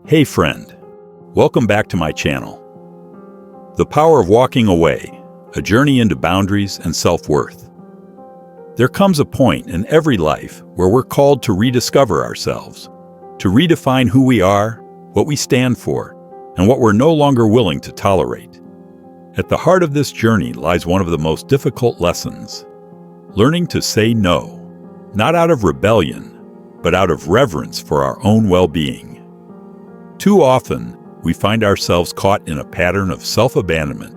Hey friend, welcome back to my channel. The Power of Walking Away, a journey into boundaries and self-worth. There comes a point in every life where we're called to rediscover ourselves, to redefine who we are, what we stand for, and what we're no longer willing to tolerate. At the heart of this journey lies one of the most difficult lessons, learning to say no, not out of rebellion, but out of reverence for our own well-being. Too often, we find ourselves caught in a pattern of self-abandonment,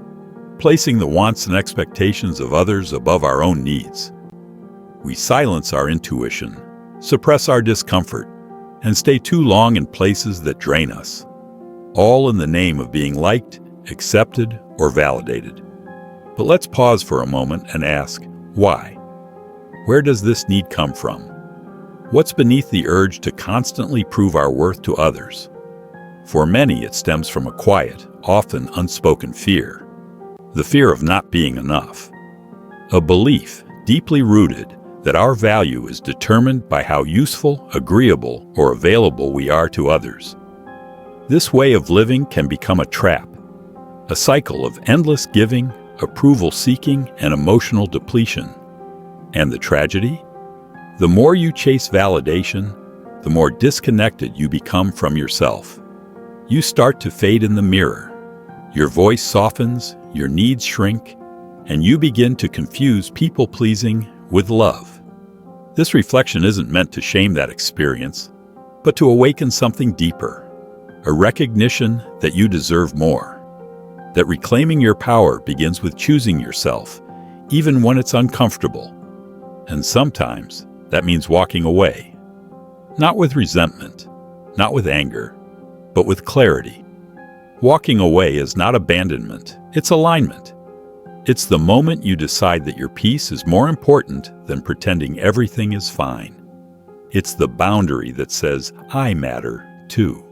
placing the wants and expectations of others above our own needs. We silence our intuition, suppress our discomfort, and stay too long in places that drain us, all in the name of being liked, accepted, or validated. But let's pause for a moment and ask, why? Where does this need come from? What's beneath the urge to constantly prove our worth to others? For many, it stems from a quiet, often unspoken fear, the fear of not being enough. A belief deeply rooted that our value is determined by how useful, agreeable, or available we are to others. This way of living can become a trap, a cycle of endless giving, approval seeking, and emotional depletion. And the tragedy? The more you chase validation, the more disconnected you become from yourself. You start to fade in the mirror. Your voice softens, your needs shrink, and you begin to confuse people-pleasing with love. This reflection isn't meant to shame that experience, but to awaken something deeper, a recognition that you deserve more, that reclaiming your power begins with choosing yourself, even when it's uncomfortable. And sometimes that means walking away, not with resentment, not with anger, but with clarity. Walking away is not abandonment, it's alignment. It's the moment you decide that your peace is more important than pretending everything is fine. It's the boundary that says, I matter too.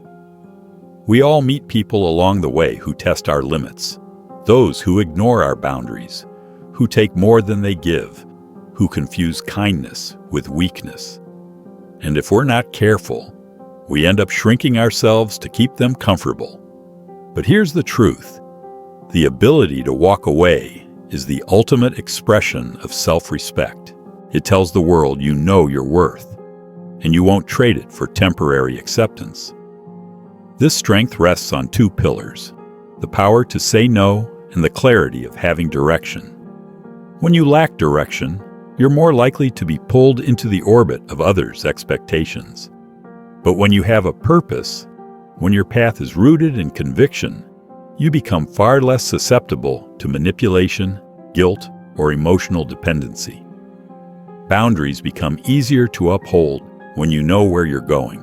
We all meet people along the way who test our limits, those who ignore our boundaries, who take more than they give, who confuse kindness with weakness. And if we're not careful, we end up shrinking ourselves to keep them comfortable. But here's the truth. The ability to walk away is the ultimate expression of self-respect. It tells the world you know your worth, and you won't trade it for temporary acceptance. This strength rests on two pillars, the power to say no and the clarity of having direction. When you lack direction, you're more likely to be pulled into the orbit of others' expectations. But when you have a purpose, when your path is rooted in conviction, you become far less susceptible to manipulation, guilt, or emotional dependency. Boundaries become easier to uphold when you know where you're going.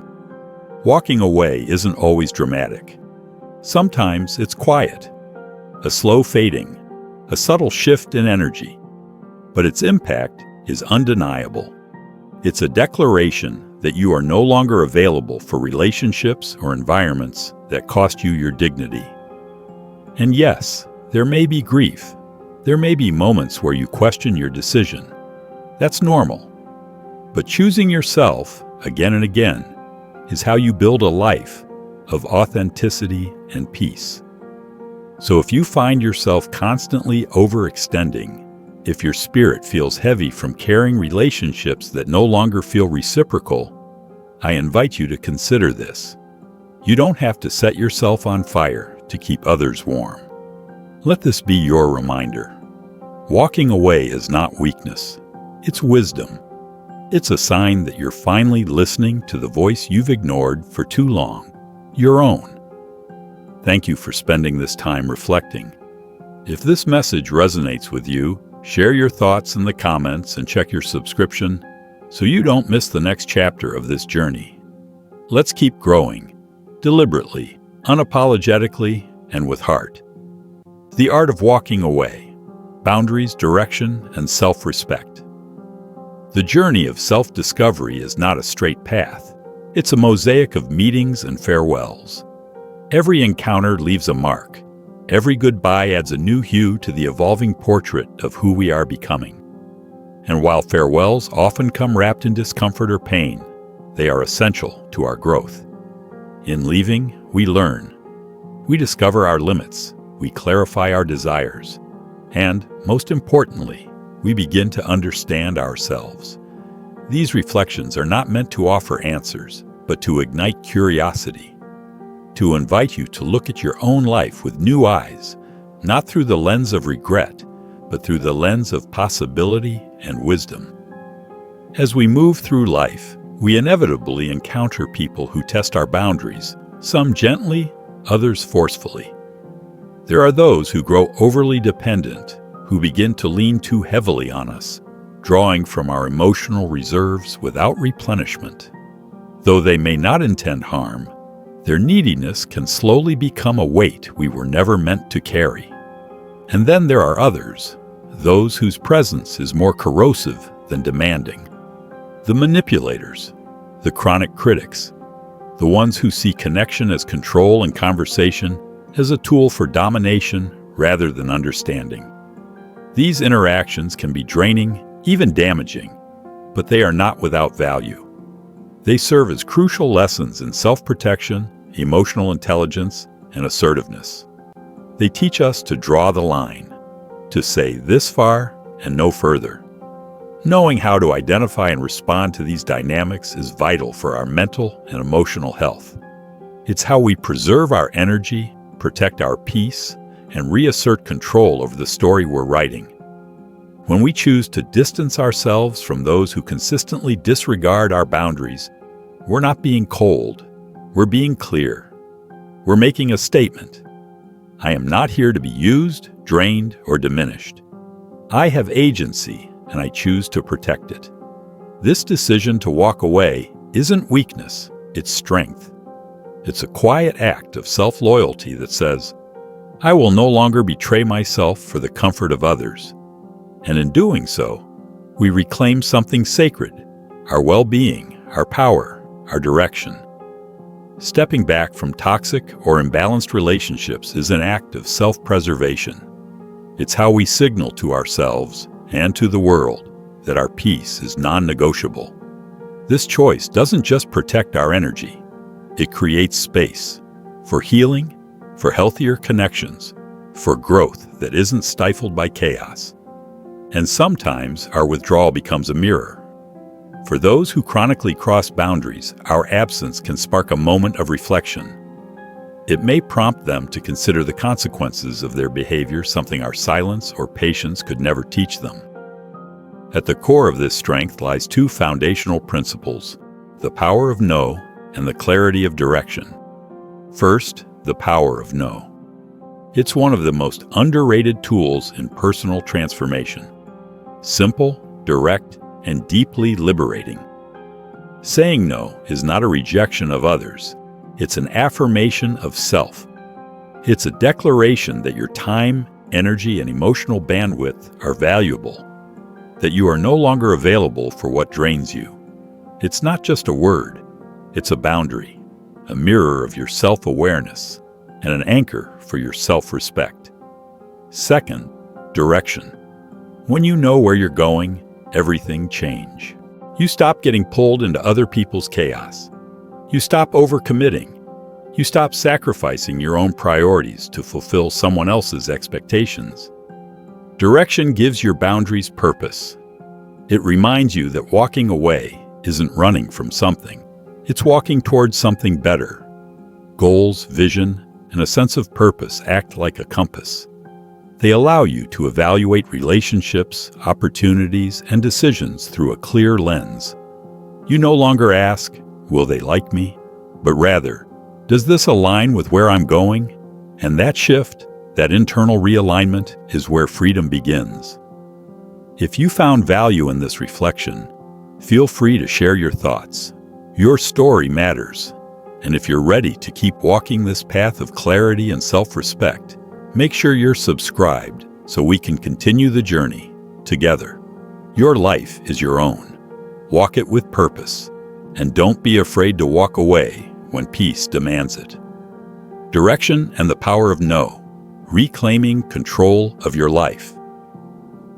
Walking away isn't always dramatic. Sometimes it's quiet, a slow fading, a subtle shift in energy. But its impact is undeniable. It's a declaration that you are no longer available for relationships or environments that cost you your dignity. And yes, there may be grief. There may be moments where you question your decision. That's normal. But choosing yourself again and again is how you build a life of authenticity and peace. So if you find yourself constantly overextending, if your spirit feels heavy from carrying relationships that no longer feel reciprocal, I invite you to consider this. You don't have to set yourself on fire to keep others warm. Let this be your reminder. Walking away is not weakness. It's wisdom. It's a sign that you're finally listening to the voice you've ignored for too long, your own. Thank you for spending this time reflecting. If this message resonates with you, share your thoughts in the comments and check your subscription so you don't miss the next chapter of this journey. Let's keep growing, deliberately, unapologetically, and with heart. The art of walking away, boundaries, direction, and self-respect. The journey of self-discovery is not a straight path. It's a mosaic of meetings and farewells. Every encounter leaves a mark. Every goodbye adds a new hue to the evolving portrait of who we are becoming. And while farewells often come wrapped in discomfort or pain, they are essential to our growth. In leaving, we learn. We discover our limits, we clarify our desires, and, most importantly, we begin to understand ourselves. These reflections are not meant to offer answers, but to ignite curiosity, to invite you to look at your own life with new eyes, not through the lens of regret, but through the lens of possibility and wisdom. As we move through life, we inevitably encounter people who test our boundaries, some gently, others forcefully. There are those who grow overly dependent, who begin to lean too heavily on us, drawing from our emotional reserves without replenishment. Though they may not intend harm, their neediness can slowly become a weight we were never meant to carry. And then there are others, those whose presence is more corrosive than demanding. The manipulators, the chronic critics, the ones who see connection as control and conversation as a tool for domination rather than understanding. These interactions can be draining, even damaging, but they are not without value. They serve as crucial lessons in self-protection, emotional intelligence, and assertiveness. They teach us to draw the line, to say this far and no further. Knowing how to identify and respond to these dynamics is vital for our mental and emotional health. It's how we preserve our energy, protect our peace, and reassert control over the story we're writing. When we choose to distance ourselves from those who consistently disregard our boundaries, we're not being cold, we're being clear. We're making a statement. I am not here to be used, drained, or diminished. I have agency, and I choose to protect it. This decision to walk away isn't weakness, it's strength. It's a quiet act of self-loyalty that says, I will no longer betray myself for the comfort of others. And in doing so, we reclaim something sacred, our well-being, our power, our direction. Stepping back from toxic or imbalanced relationships is an act of self-preservation. It's how we signal to ourselves and to the world that our peace is non-negotiable. This choice doesn't just protect our energy, it creates space for healing, for healthier connections, for growth that isn't stifled by chaos. And sometimes our withdrawal becomes a mirror. For those who chronically cross boundaries, our absence can spark a moment of reflection. It may prompt them to consider the consequences of their behavior, something our silence or patience could never teach them. At the core of this strength lies two foundational principles: the power of no and the clarity of direction. First, the power of no. It's one of the most underrated tools in personal transformation. Simple, direct, and deeply liberating. Saying no is not a rejection of others. It's an affirmation of self. It's a declaration that your time, energy, and emotional bandwidth are valuable, that you are no longer available for what drains you. It's not just a word, it's a boundary, a mirror of your self-awareness, and an anchor for your self-respect. Second, direction. When you know where you're going, everything changes. You stop getting pulled into other people's chaos. You stop overcommitting. You stop sacrificing your own priorities to fulfill someone else's expectations. Direction gives your boundaries purpose. It reminds you that walking away isn't running from something. It's walking towards something better. Goals, vision, and a sense of purpose act like a compass. They allow you to evaluate relationships, opportunities, and decisions through a clear lens. You no longer ask, will they like me? But rather, does this align with where I'm going? And that shift, that internal realignment, is where freedom begins. If you found value in this reflection, feel free to share your thoughts. Your story matters. And if you're ready to keep walking this path of clarity and self-respect, make sure you're subscribed so we can continue the journey together. Your life is your own. Walk it with purpose, and don't be afraid to walk away when peace demands it. Direction and the power of no, reclaiming control of your life.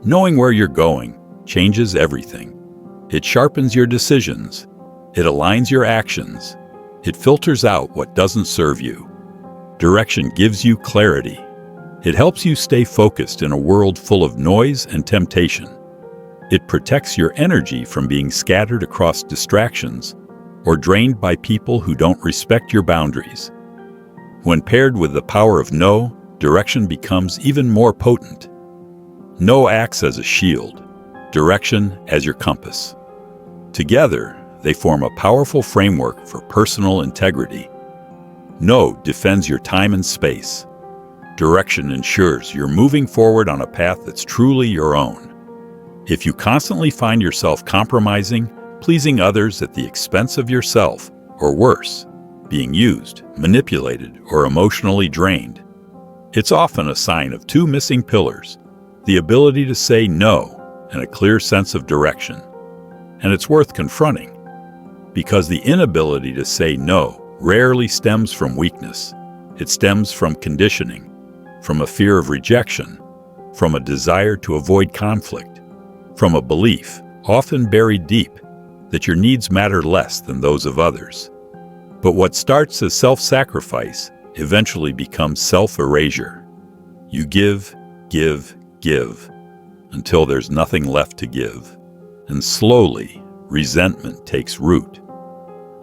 Knowing where you're going changes everything. It sharpens your decisions, it aligns your actions, It filters out what doesn't serve you. Direction gives you clarity. It helps you stay focused in a world full of noise and temptation. It protects your energy from being scattered across distractions or drained by people who don't respect your boundaries. When paired with the power of no, direction becomes even more potent. No acts as a shield, direction as your compass. Together, they form a powerful framework for personal integrity. No defends your time and space. Direction ensures you're moving forward on a path that's truly your own. If you constantly find yourself compromising, pleasing others at the expense of yourself, or worse, being used, manipulated, or emotionally drained, it's often a sign of two missing pillars: the ability to say no and a clear sense of direction. And it's worth confronting, because the inability to say no rarely stems from weakness. It stems from conditioning, from a fear of rejection, from a desire to avoid conflict, from a belief, often buried deep, that your needs matter less than those of others. But what starts as self-sacrifice eventually becomes self-erasure. You give, give, give, until there's nothing left to give. And slowly, resentment takes root.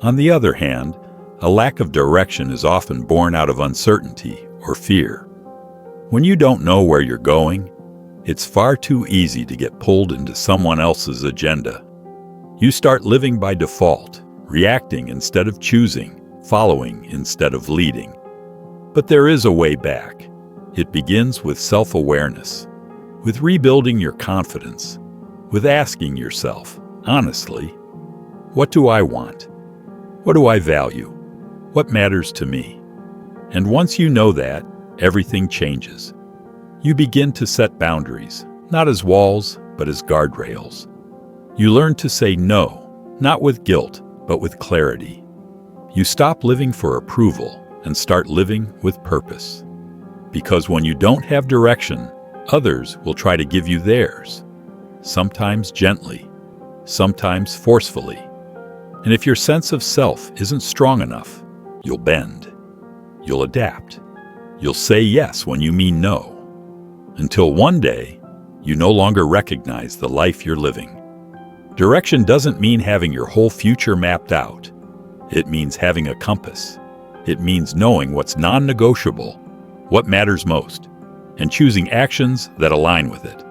On the other hand, a lack of direction is often born out of uncertainty or fear. When you don't know where you're going, it's far too easy to get pulled into someone else's agenda. You start living by default, reacting instead of choosing, following instead of leading. But there is a way back. It begins with self-awareness, with rebuilding your confidence, with asking yourself, honestly, what do I want? What do I value? What matters to me? And once you know that, everything changes. You begin to set boundaries, not as walls, but as guardrails. You learn to say no, not with guilt, but with clarity. You stop living for approval and start living with purpose. Because when you don't have direction, others will try to give you theirs, sometimes gently, sometimes forcefully. And if your sense of self isn't strong enough, you'll bend. You'll adapt. You'll say yes when you mean no. Until one day, you no longer recognize the life you're living. Direction doesn't mean having your whole future mapped out. It means having a compass. It means knowing what's non-negotiable, what matters most, and choosing actions that align with it.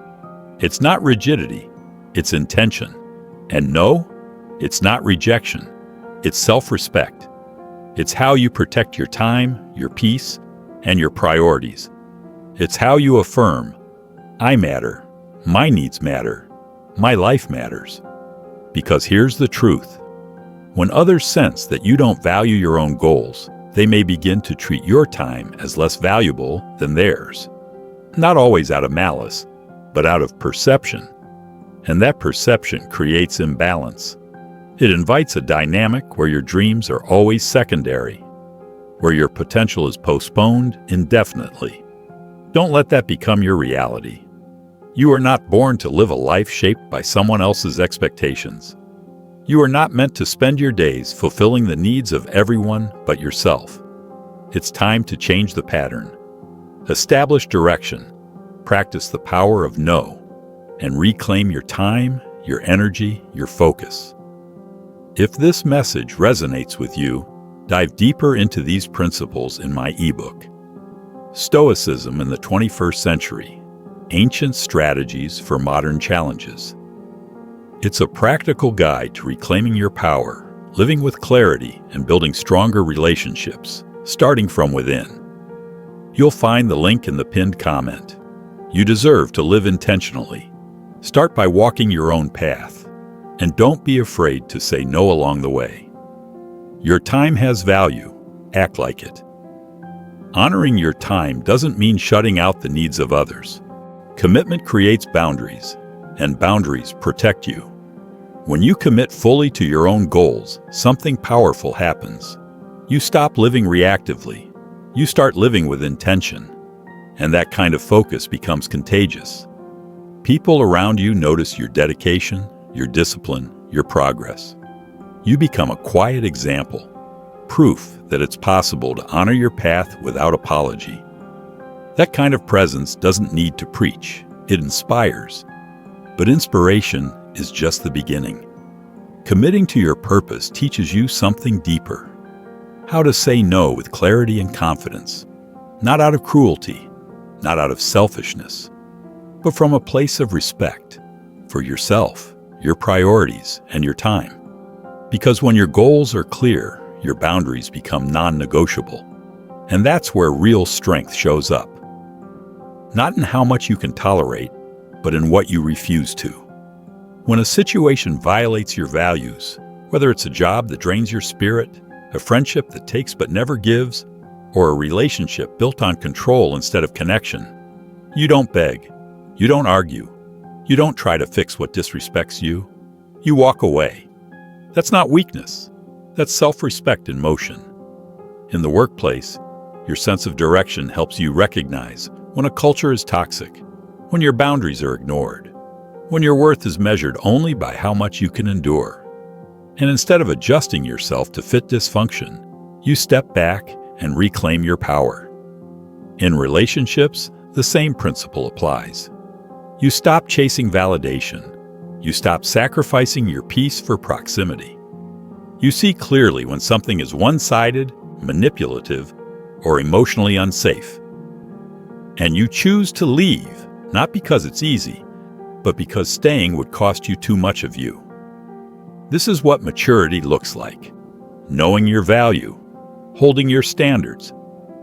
It's not rigidity, it's intention. And no, it's not rejection, it's self-respect. It's how you protect your time, your peace, and your priorities. It's how you affirm, I matter, my needs matter, my life matters. Because here's the truth. When others sense that you don't value your own goals, they may begin to treat your time as less valuable than theirs. Not always out of malice, but out of perception. And that perception creates imbalance. It invites a dynamic where your dreams are always secondary, where your potential is postponed indefinitely. Don't let that become your reality. You are not born to live a life shaped by someone else's expectations. You are not meant to spend your days fulfilling the needs of everyone but yourself. It's time to change the pattern. Establish direction, practice the power of no, and reclaim your time, your energy, your focus. If this message resonates with you, dive deeper into these principles in my ebook, Stoicism in the 21st Century: Ancient Strategies for Modern Challenges. It's a practical guide to reclaiming your power, living with clarity, and building stronger relationships, starting from within. You'll find the link in the pinned comment. You deserve to live intentionally. Start by walking your own path, and don't be afraid to say no along the way. Your time has value. Act like it. Honoring your time doesn't mean shutting out the needs of others. Commitment creates boundaries, and boundaries protect you. When you commit fully to your own goals, something powerful happens. You stop living reactively. You start living with intention, and that kind of focus becomes contagious. People around you notice your dedication, your discipline, your progress. You become a quiet example, proof that it's possible to honor your path without apology. That kind of presence doesn't need to preach, it inspires. But inspiration is just the beginning. Committing to your purpose teaches you something deeper. How to say no with clarity and confidence, not out of cruelty, not out of selfishness, but from a place of respect for yourself, your priorities, and your time. Because when your goals are clear, your boundaries become non-negotiable. And that's where real strength shows up. Not in how much you can tolerate, but in what you refuse to. When a situation violates your values, whether it's a job that drains your spirit, a friendship that takes but never gives, or a relationship built on control instead of connection, you don't beg, you don't argue, you don't try to fix what disrespects you, you walk away. That's not weakness, that's self-respect in motion. In the workplace, your sense of direction helps you recognize when a culture is toxic, when your boundaries are ignored, when your worth is measured only by how much you can endure. And instead of adjusting yourself to fit dysfunction, you step back and reclaim your power. In relationships, the same principle applies. You stop chasing validation. You stop sacrificing your peace for proximity. You see clearly when something is one-sided, manipulative, or emotionally unsafe. And you choose to leave, not because it's easy, but because staying would cost you too much of you. This is what maturity looks like. Knowing your value, holding your standards,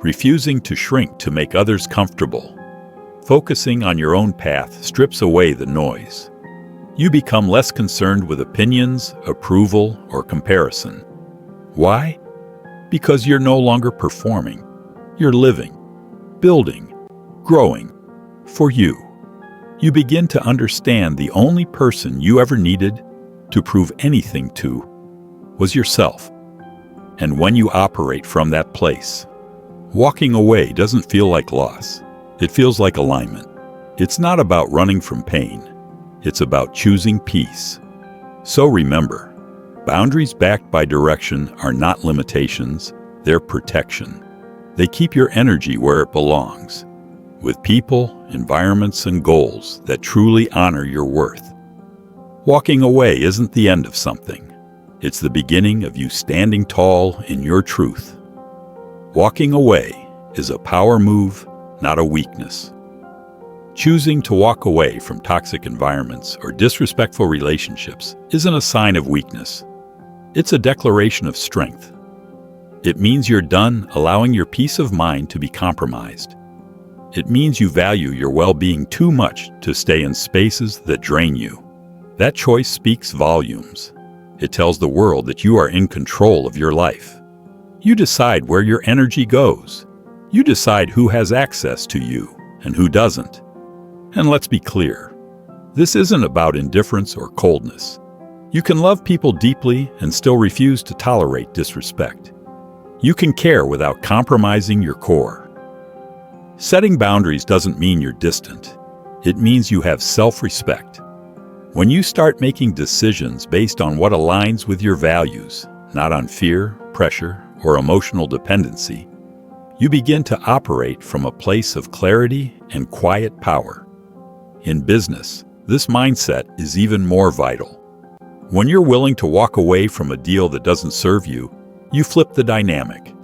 refusing to shrink to make others comfortable. Focusing on your own path strips away the noise. You become less concerned with opinions, approval, or comparison. Why? Because you're no longer performing. You're living, building, growing for you. You begin to understand the only person you ever needed to prove anything to was yourself. And when you operate from that place, walking away doesn't feel like loss. It feels like alignment. It's not about running from pain. It's about choosing peace. So remember, boundaries backed by direction are not limitations, they're protection. They keep your energy where it belongs, with people, environments, and goals that truly honor your worth. Walking away isn't the end of something. It's the beginning of you standing tall in your truth. Walking away is a power move, not a weakness. Choosing to walk away from toxic environments or disrespectful relationships isn't a sign of weakness. It's a declaration of strength. It means you're done allowing your peace of mind to be compromised. It means you value your well-being too much to stay in spaces that drain you. That choice speaks volumes. It tells the world that you are in control of your life. You decide where your energy goes. You decide who has access to you and who doesn't. And let's be clear, this isn't about indifference or coldness. You can love people deeply and still refuse to tolerate disrespect. You can care without compromising your core. Setting boundaries doesn't mean you're distant. It means you have self-respect. When you start making decisions based on what aligns with your values, not on fear, pressure, or emotional dependency, you begin to operate from a place of clarity and quiet power. In business, this mindset is even more vital. When you're willing to walk away from a deal that doesn't serve you, you flip the dynamic.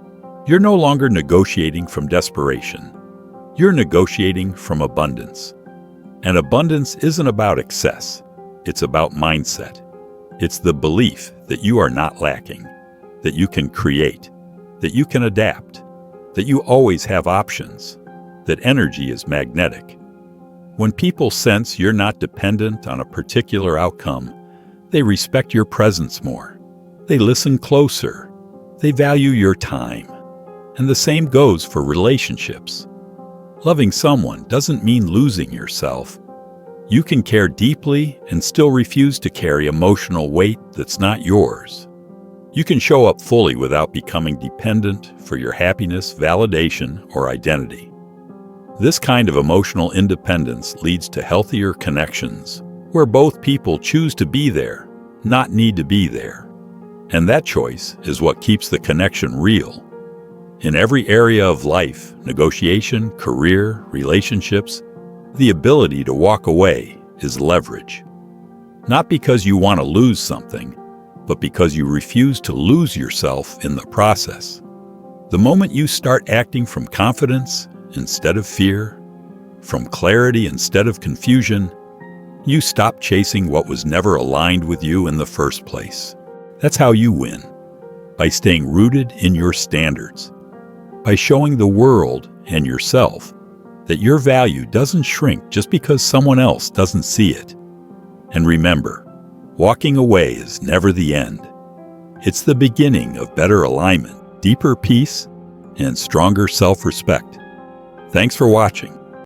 You're no longer negotiating from desperation. You're negotiating from abundance. And abundance isn't about excess. It's about mindset. It's the belief that you are not lacking, that you can create, that you can adapt, that you always have options, that energy is magnetic. When people sense you're not dependent on a particular outcome, they respect your presence more. They listen closer. They value your time. And the same goes for relationships. Loving someone doesn't mean losing yourself. You can care deeply and still refuse to carry emotional weight that's not yours. You can show up fully without becoming dependent for your happiness, validation, or identity. This kind of emotional independence leads to healthier connections, where both people choose to be there, not need to be there. And that choice is what keeps the connection real. In every area of life, negotiation, career, relationships, the ability to walk away is leverage. Not because you want to lose something, but because you refuse to lose yourself in the process. The moment you start acting from confidence instead of fear, from clarity instead of confusion, you stop chasing what was never aligned with you in the first place. That's how you win. By staying rooted in your standards. By showing the world and yourself that your value doesn't shrink just because someone else doesn't see it. And remember, walking away is never the end. It's the beginning of better alignment, deeper peace, and stronger self-respect. Thanks for watching.